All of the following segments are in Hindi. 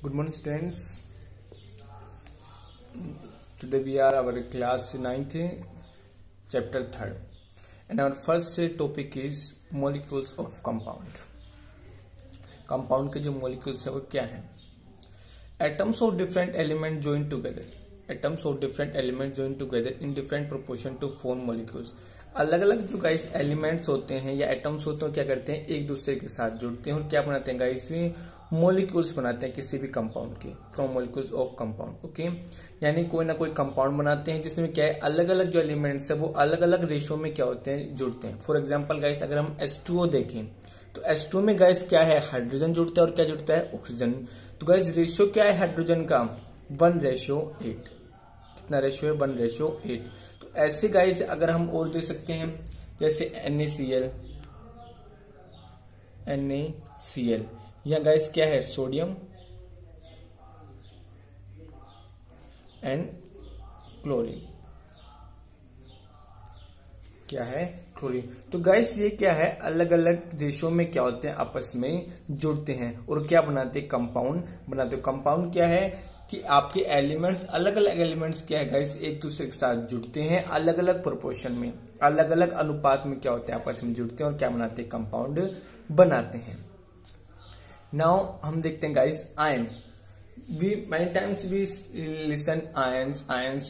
Good morning, students. Today we are our class 9th, chapter 3rd, and our first topic is molecules of compound. Compound के जो molecules है वो क्या है? Atoms of different elements join together. Atoms of different elements join together in different proportion to form molecules. अलग अलग जो गाइस एलिमेंट्स होते हैं या एटम्स होते हैं क्या करते हैं, एक दूसरे के साथ जुड़ते हैं और क्या बनाते हैं गाइस, मॉलिक्यूल्स बनाते हैं किसी भी कंपाउंड के, from molecules of compound. Okay, यानी कोई ना कोई कंपाउंड बनाते हैं जिसमें क्या है, अलग अलग जो एलिमेंट्स है वो अलग अलग रेशियो में क्या होते हैं, जुड़ते हैं. फॉर एग्जाम्पल गाइस अगर हम H2O देखें तो H2O में गाइस क्या है, हाइड्रोजन जुड़ता है और क्या जुड़ता है, ऑक्सीजन. तो गाइस रेशियो क्या है हाइड्रोजन का, 1:8. कितना रेशियो है, 1:8. तो ऐसे गाइस अगर हम और देख सकते हैं जैसे NaCl या गाइस क्या है, सोडियम एंड क्लोरीन. क्या है, क्लोरीन. तो गाइस ये क्या है, अलग अलग देशों में क्या होते हैं, आपस में जुड़ते हैं और क्या बनाते हैं, कंपाउंड बनाते हैं. कंपाउंड क्या है कि आपके एलिमेंट्स, अलग अलग एलिमेंट्स क्या है गाइस, एक दूसरे के साथ जुड़ते हैं, अलग अलग प्रोपोर्शन में, अलग अलग अनुपात में क्या होते हैं, आपस में जुड़ते हैं और क्या बनाते हैं, कंपाउंड बनाते हैं. नाउ हम देखते हैं guys ion. many times we listen ions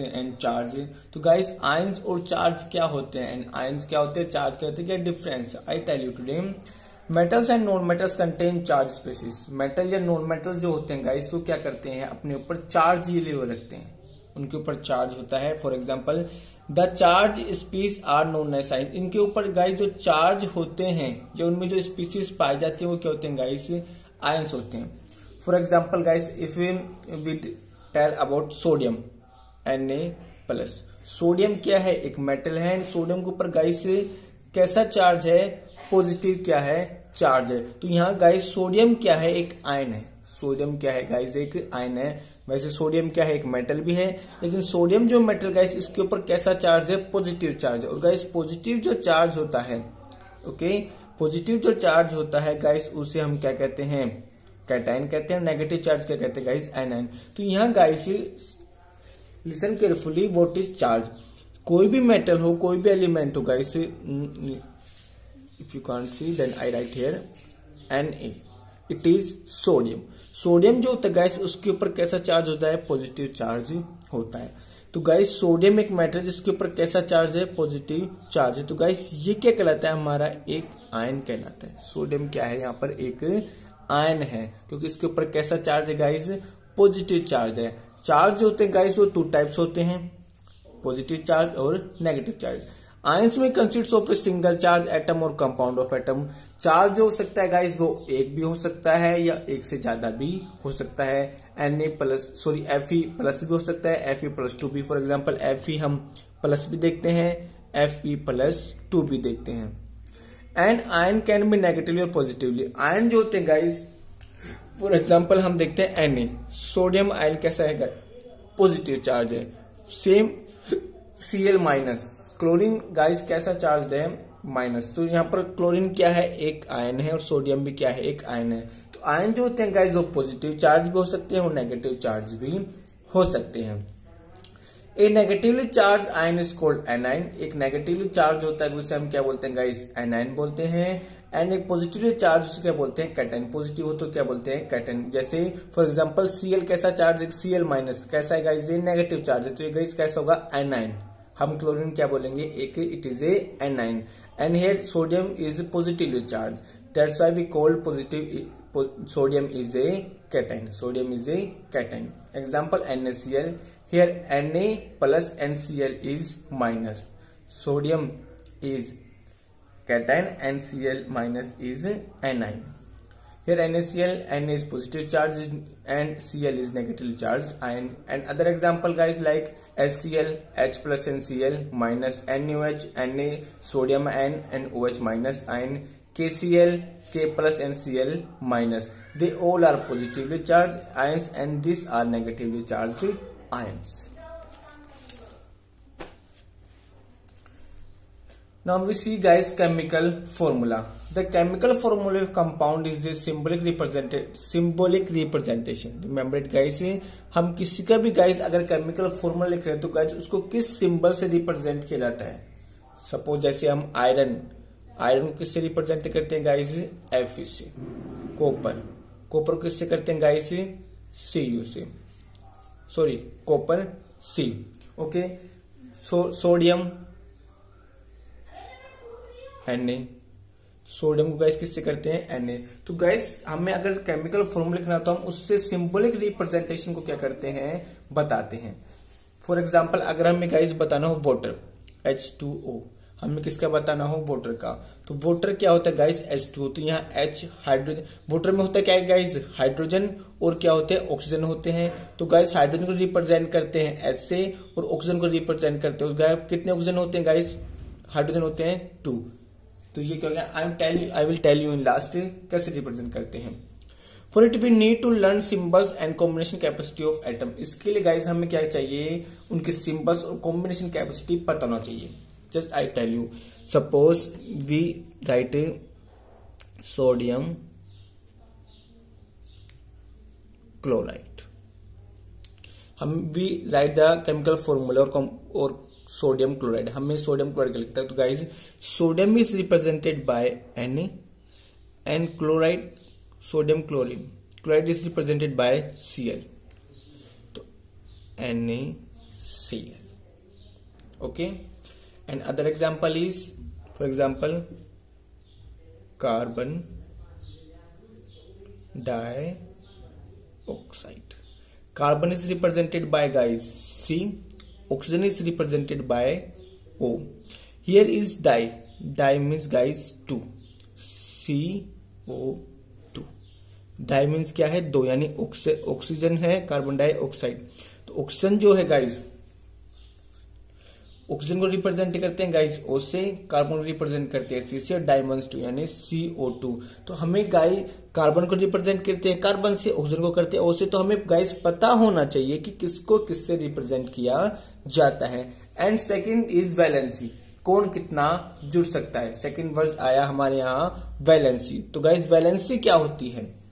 and charge. तो गाइस आयंस और चार्ज क्या होते हैं, एंड आयंस क्या होते हैं, चार्ज क्या होते हैं, क्या difference. I tell you today. Metals and non metals contain charge species. Metal या नॉन मेटल्स जो होते हैं गाइस वो क्या करते हैं, अपने ऊपर चार्ज ये लिए रखते हैं, उनके ऊपर चार्ज होता है. For example the charge species are known as ion. इनके ऊपर गाइस जो चार्ज होते हैं या उनमें जो स्पीसीज पाई जाती है वो क्या होते हैं गाइस, आयंस होते हैं. For example guys if we tell about sodium Na+. Sodium क्या है, एक मेटल है. सोडियम के ऊपर गाइस कैसा चार्ज है, पॉजिटिव क्या है, चार्ज है. तो यहाँ गाइस सोडियम क्या है, एक आयन है. सोडियम क्या है गाइस, एक आयन है. वैसे सोडियम क्या है, एक मेटल भी है, लेकिन सोडियम जो मेटल गाइस इसके ऊपर कैसा चार्ज है, पॉजिटिव चार्ज है. और गाइस पॉजिटिव जो चार्ज होता है, ओके, पॉजिटिव जो चार्ज होता है गाइस उसे हम क्या कहते हैं, कैटायन कहते हैं. नेगेटिव चार्ज क्या कहते हैं गाइस, एनायन. तो यहाँ guys listen carefully, what is charge. कोई भी मेटल हो, कोई भी एलिमेंट हो guys, if you can't see then I write here Na. It is sodium. Sodium जो होता है गाइस उसके ऊपर कैसा चार्ज होता है, पॉजिटिव चार्ज होता है. तो गाइस सोडियम एक मेटल जिसके ऊपर कैसा चार्ज है, पॉजिटिव चार्ज है. तो गाइस ये क्या कहलाता है, हमारा एक आयन कहलाता है. सोडियम क्या है, यहाँ पर एक आयन है क्योंकि इसके ऊपर कैसा चार्ज है गाइस, पॉजिटिव चार्ज है. चार्ज जो होते हैं गाइस वो 2 टाइप्स होते हैं, पॉजिटिव चार्ज और नेगेटिव चार्ज. आयंस में consist of a single charge atom और कंपाउंड ऑफ एटम. चार्ज जो हो सकता है गाइस वो एक भी हो सकता है या एक से ज्यादा भी हो सकता है. Fe+ भी हो सकता है, Fe+2 भी. फॉर एग्जाम्पल Fe हम प्लस भी देखते हैं, Fe+2 भी देखते हैं. And ion can be negatively और पॉजिटिवली. आयन जो होते हैं गाइस, फॉर एग्जाम्पल हम देखते हैं Na. सोडियम आयन कैसा है, पॉजिटिव चार्ज है. Same Cl-. क्लोरीन गाइस कैसा चार्ज है, माइनस. तो यहाँ पर क्लोरीन क्या है, एक आयन है और सोडियम भी क्या है, एक आयन है. तो आयन जो होते हैं गाइस वो पॉजिटिव चार्ज भी हो सकते हैं और नेगेटिव चार्ज भी हो सकते हैं. A negatively charge ion is called anion. एक नेगेटिवली चार्ज होता है उसे हम क्या बोलते हैं गाइस, एनाइन बोलते हैं. एंड एक पॉजिटिवली चार्ज उसे क्या बोलते हैं, कैटायन. पॉजिटिव हो तो क्या बोलते हैं, कैटायन. जैसे फॉर एग्जांपल Cl कैसा चार्ज है, Cl- कैसा है गाइस, ये नेगेटिव चार्ज है. तो ये गाइस कैसा होगा, एनाइन. हम क्लोरीन क्या बोलेंगे, एक it is a anion. And here sodium is positively charge, that's why we called positive sodium is a cation. Sodium is a cation. Example NaCl. Here Na+ and Cl is minus. Sodium is cation and Cl- is anion. Here NaCl, Na is positive charge and Cl is negatively charged ion. And other example guys like HCl, H+ and Cl minus, NaOH, Na, sodium and OH minus ion, KCl, K+ and Cl minus. They all are positively charged ions and these are negatively charged ions. Now we see guys chemical formula. The chemical formula of compound is the symbolic representation. Remember it guys. हम किसी का भी guys अगर chemical formula लिख रहे हैं तो guys उसको किस symbol से represent किया जाता है. Suppose जैसे हम आयरन को किससे represent करते हैं guys? Fe से. कॉपर को किससे करते हैं guys? Cu से. Sorry copper C. Okay. Sodium Na. Sodium को गाइस किससे करते हैं Na. तो गाइस हमें अगर केमिकल फॉर्मूला लिखना तो हम उससे सिंबॉलिक रिप्रेजेंटेशन को क्या करते हैं, बताते हैं. फॉर एग्जांपल अगर हमें गाइस बताना हो वाटर H2O, हमें किसका बताना हो, वाटर का. तो वाटर क्या होता है गाइस H2O. तो यहाँ H हाइड्रोजन, वाटर में होता है क्या है गाइस, हाइड्रोजन, और क्या होते हैं, ऑक्सीजन होते हैं. तो गाइस हाइड्रोजन को रिप्रेजेंट करते हैं H से और ऑक्सीजन को रिप्रेजेंट करते हैं. कितने ऑक्सीजन होते हैं गाइस, हाइड्रोजन होते हैं 2. तो ये क्या हो गया, I will tell you in last कैसे रिप्रेजेंट करते हैं. For it we need to learn symbols and combination capacity of atom. इसके लिए गाइस हमें क्या चाहिए, उनके सिंबल्स और कॉम्बिनेशन कैपेसिटी पता होना चाहिए. Just I tell you, suppose we write sodium chloride. हम we write the chemical formula और सोडियम क्लोराइड. हमें सोडियम क्लोराइड लिखता है. तो guys sodium is represented by Na and chloride, sodium chloride is represented by Cl. तो NaCl. Okay. And other example is, for example carbon dioxide. Carbon is represented by guys C. Oxygen is represented by O. Here is di. Di means guys 2. CO2. Di means क्या है, 2, यानी ऑक्सीजन है, कार्बन डाइऑक्साइड. तो ऑक्सीजन जो है गाइस, ऑक्सीजन को रिप्रेजेंट करते हैं गाइस O से, कार्बन को रिप्रेजेंट करते हैं C से, और डायमंड्स 2 यानी CO2. तो हमें गाइस कार्बन को रिप्रेजेंट करते हैं कार्बन से, ऑक्सीजन को करते हैं O से. तो हमें गाइस पता होना चाहिए कि किसको किससे रिप्रेजेंट किया जाता है. एंड सेकंड इज वैलेंसी, कौन कितना जुड़ सकता है. सेकंड वर्ड आया हमारे यहाँ वैलेंसी. तो गाइस वैलेंसी क्या होती है,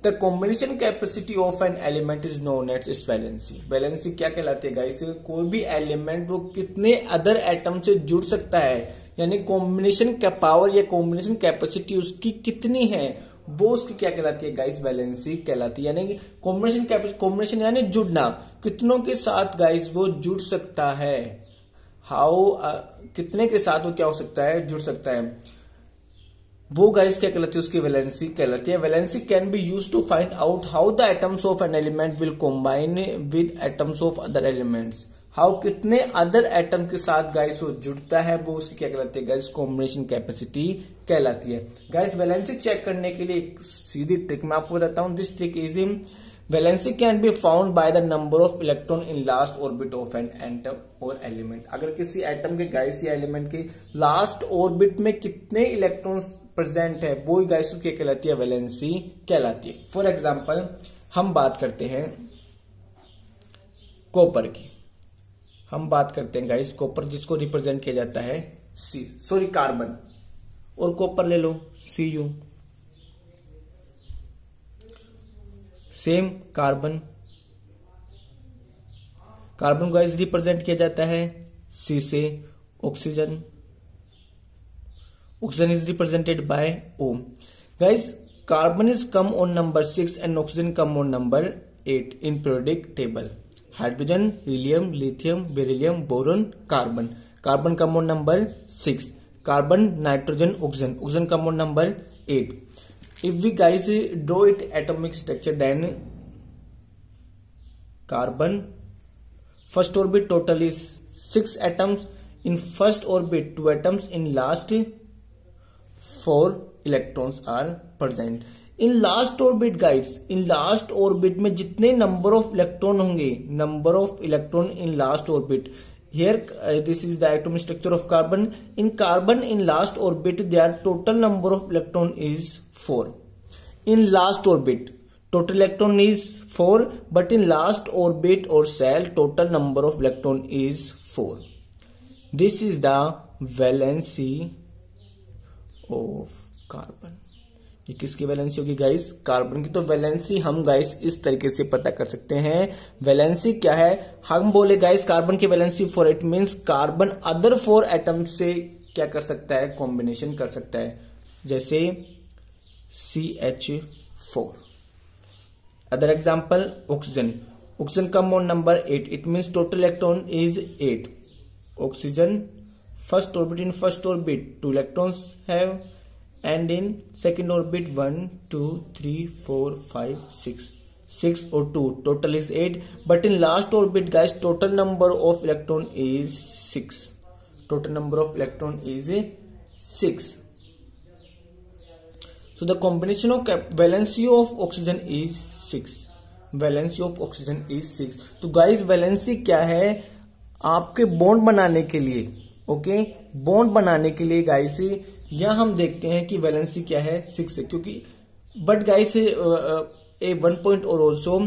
the combination capacity of an element is known as its valency. Valency क्या कहलाती है गाइस, कोई भी एलिमेंट वो कितने अदर एटम से जुड़ सकता है, यानी कॉम्बिनेशन का पावर या कॉम्बिनेशन कैपेसिटी उसकी कितनी है, वो उसकी क्या कहलाती है गाइस, वैलेंसी कहलाती है. यानी कॉम्बिनेशन कैपेसिटी, कॉम्बिनेशन यानी जुड़ना, कितनों के साथ गाइस वो जुड़ सकता है, कितने के साथ वो क्या हो सकता है, जुड़ सकता है, वो गाइस क्या कहलाती है, उसकी वैलेंसी कहलाती है. Valency can be used to find out how the atoms of an element will combine with atoms of other elements. How कितने अदर एटम के साथ गाइस वो जुड़ता है, वो उसकी क्या कहलाती है गाइस, कॉम्बिनेशन कैपेसिटी कहलाती है. गाइस वैलेंसी चेक करने के लिए एक सीधी ट्रिक मैं आपको बताता हूं. This trick is valency can be found by the number of electron in last orbit of an atom और एलिमेंट. अगर किसी एटम के गाइस या एलिमेंट के लास्ट ऑर्बिट में कितने इलेक्ट्रॉन प्रेजेंट है, वो गाइस क्या कहलाती है, वैलेंसी कहलाती है. फॉर एग्जांपल हम बात करते हैं कॉपर की. हम बात करते हैं गाइस कॉपर, जिसको रिप्रेजेंट किया जाता है कार्बन, और कॉपर ले लो Cu. सेम कार्बन को गाइस रिप्रेजेंट किया जाता है C से. Oxygen is represented by O. Guys, carbon is come on number 6 and oxygen come on number 8 in periodic table. Hydrogen, helium, lithium, beryllium, boron, carbon. Carbon come on number 6. Carbon, nitrogen, oxygen come on number 8. If we guys draw it atomic structure, then carbon first orbit total is 6 atoms. In first orbit 2 atoms. In last 4 electrons are present. In last orbit guys, in last orbit में जितने number of electron होंगे, number of electron in last orbit. Here this is the atomic structure of carbon. In carbon in last orbit their total number of electron is 4. In last orbit total electron is 4, but in last orbit or cell total number of electron is 4. This is the valency of carbon. ये किसकी वैलेंसी होगी गाइस? कार्बन की। तो वैलेंसी हम गाइस इस तरीके से पता कर सकते हैं। वैलेंसी क्या है? हम बोले गाइस कार्बन की valency 4, it means carbon other 4 atom से क्या कर सकता है? कॉम्बिनेशन कर सकता है, जैसे CH4। Other example oxygen. Oxygen का mole number 8, it means total electron is 8। Oxygen first orbit, in first orbit 2 electrons have, and in second orbit 1 2 3 4 5 6 or 2, total is 8, but in last orbit guys total number of electron is 6. Total number of electron is 6. So the combination of valency of oxygen is 6. Valency of oxygen is 6. तो guys valency क्या है? आपके बॉन्ड बनाने के लिए, ओके, बॉन्ड बनाने के लिए गाइस यहाँ हम देखते हैं कि वैलेंसी क्या है? 6 है, क्योंकि बट गाइस ए 1 पॉइंट और also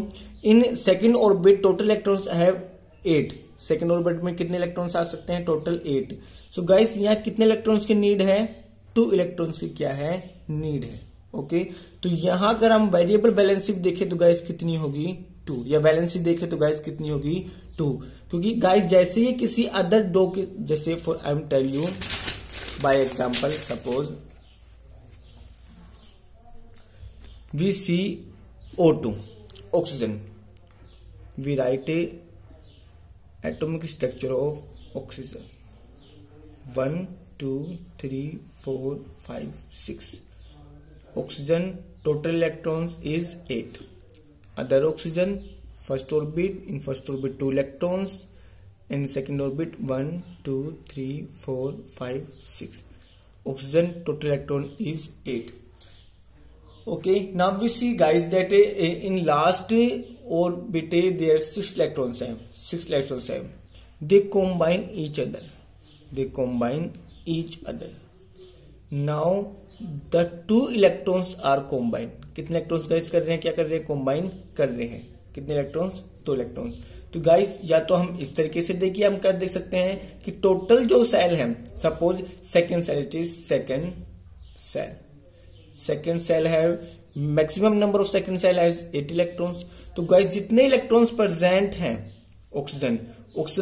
in second orbit total electrons have 8। Second orbit में कितने इलेक्ट्रॉन्स आ सकते हैं? टोटल 8। सो गाइस यहाँ कितने इलेक्ट्रॉन्स की नीड है? 2 इलेक्ट्रॉन्स की क्या है? नीड है। ओके, तो यहाँ अगर हम वेरिएबल वैलेंसी देखें तो गाइस कितनी होगी? 2। या वैलेंसी देखें तो गाइस कितनी होगी? 2। क्योंकि गाइस जैसे ही किसी अदर डो के, जैसे for I am tell you by example, suppose we see O2 oxygen, we write a atomic structure of oxygen 1 2 3 4 5 6. Oxygen total electrons is 8. Other oxygen first orbit, in first orbit 2 electrons, in second orbit 1 2 3 4 5 6. Oxygen total electron is 8. Okay, now we see guys that in last orbit there 6 electrons have. 6 electrons have. They combine each other. They combine each other. Now the 2 electrons are combined. कितने इलेक्ट्रॉन्स गाइस कर रहे हैं? क्या कर रहे हैं? कॉम्बाइन कर रहे हैं। कितने इलेक्ट्रॉन्स? 2 इलेक्ट्रॉन्स। तो गाइस या तो हम इस तरीके से देखिए, हम क्या देख सकते हैं कि टोटल जो सेल है, suppose second cell, it is second cell. Second cell है, maximum number of second cell has 8 electrons. तो गाइस जितने इलेक्ट्रॉन्स प्रेजेंट हैं ऑक्सीजन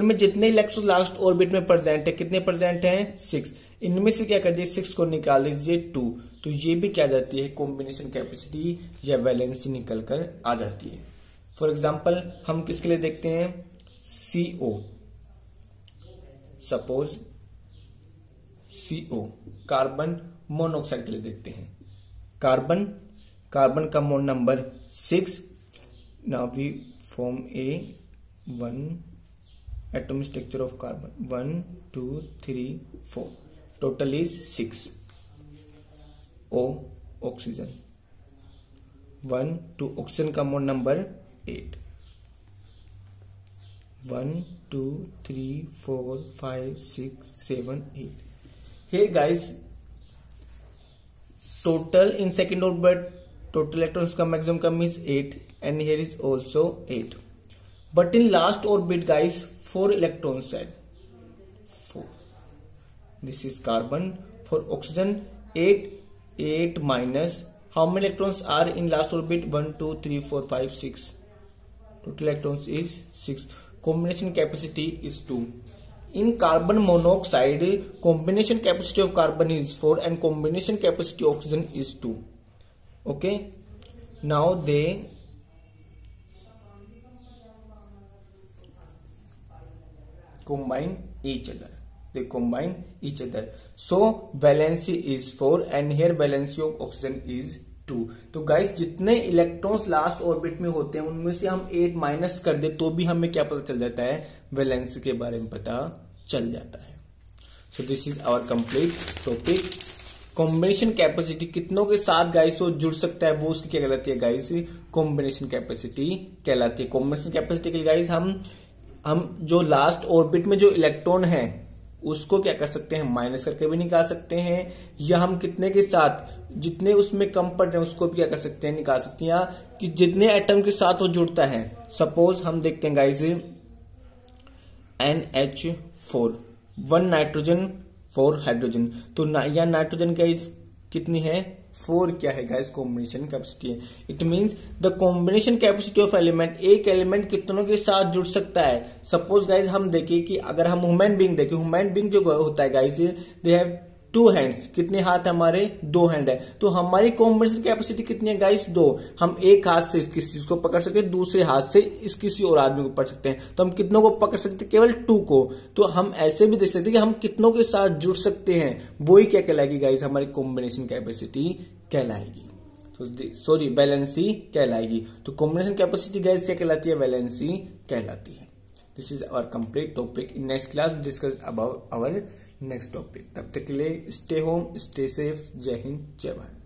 में जितने इलेक्ट्रॉन लास्ट ऑर्बिट में प्रेजेंट है, कितने प्रेजेंट हैं? 6। इनमें से क्या कर दिए? 6 को निकाल दीजिए 2। तो ये भी क्या जाती है? कॉम्बिनेशन कैपेसिटी या वैलेंसी निकल कर आ जाती है। फॉर एग्जाम्पल हम किसके लिए देखते हैं? CO। Suppose CO carbon monoxide के लिए देखते हैं। कार्बन का mole number 6। Now we form a 1 atomic structure of carbon 1 2 3 4, total is 6। O oxygen 1 2, oxygen का mole number 8। 1 2 3 4 5 6 7 8. Hey guys, total in second orbit total electrons का maximum come is 8 and here is also 8. But in last orbit guys 4 electrons है, 4. This is carbon. For oxygen 8 minus how many electrons are in last orbit? 1 2 3 4 5 6. Total electrons is 6. Combination capacity is 2. In carbon monoxide, combination capacity of carbon is 4 and combination capacity of oxygen is 2. Okay. Now they combine each other. So valency is 4 and here valency of oxygen is 2. तो गाइस जितने इलेक्ट्रॉन्स लास्ट ऑर्बिट में होते हैं उनमें से हम 8 माइनस कर दे तो भी हमें क्या पता चल जाता है? वैलेंसी के बारे में पता चल जाता है। So this is our complete topic. Combination capacity कितनों के साथ गाइस वो जुड़ सकता है, वो उसकी क्या कहलाती है गाइस? कॉम्बिनेशन कैपेसिटी कहलाती है। कॉम्बिनेशन कैपेसिटी के लिए गाइस हम जो लास्ट ऑर्बिट में जो इलेक्ट्रॉन है उसको क्या कर सकते हैं? माइनस करके भी निकाल सकते हैं, या हम कितने के साथ जितने उसमें कम पड़ रहे हैं उसको भी क्या कर सकते हैं? निकाल सकते हैं, या कि जितने एटम के साथ वो जुड़ता है। सपोज हम देखते हैं गाइस NH4, 1 नाइट्रोजन 4 हाइड्रोजन। तो या नाइट्रोजन गाइस कितनी है 4 क्या है गाइस कॉम्बिनेशन कैपेसिटी है। It means the combination capacity of element, एक एलिमेंट कितनों के साथ जुड़ सकता है। सपोज गाइस हम देखें कि अगर हम ह्यूमन बीइंग देखें, ह्यूमन बीइंग जो होता है गाइस दे हैव 2 हैंड्स, कितने हाथ हमारे 2 हैंड है। तो हमारी कॉम्बिनेशन कैपेसिटी कितनी है गाइस 2। हम एक हाथ से इस चीज को पकड़ सकते हैं, दूसरे हाथ से इस किसी और आदमी को पकड़ सकते हैं। तो हम कितनों को पकड़ सकते हैं केवल 2 को। तो हम ऐसे भी देख सकते हैं कि हम कितनों के साथ जुड़ सकते हैं, वही क्या कहलाएगी गाइस हमारी कॉम्बिनेशन कैपेसिटी कहलाएगी। तो सॉरी वैलेंसी कहलाएगी। तो कॉम्बिनेशन कैपेसिटी गाइस क्या कहलाती है, वैलेंसी कहलाती है। This is our complete topic. In next class discuss about our next topic. तब तक के लिए स्टे होम, स्टे सेफ। जय हिंद, जय भारत।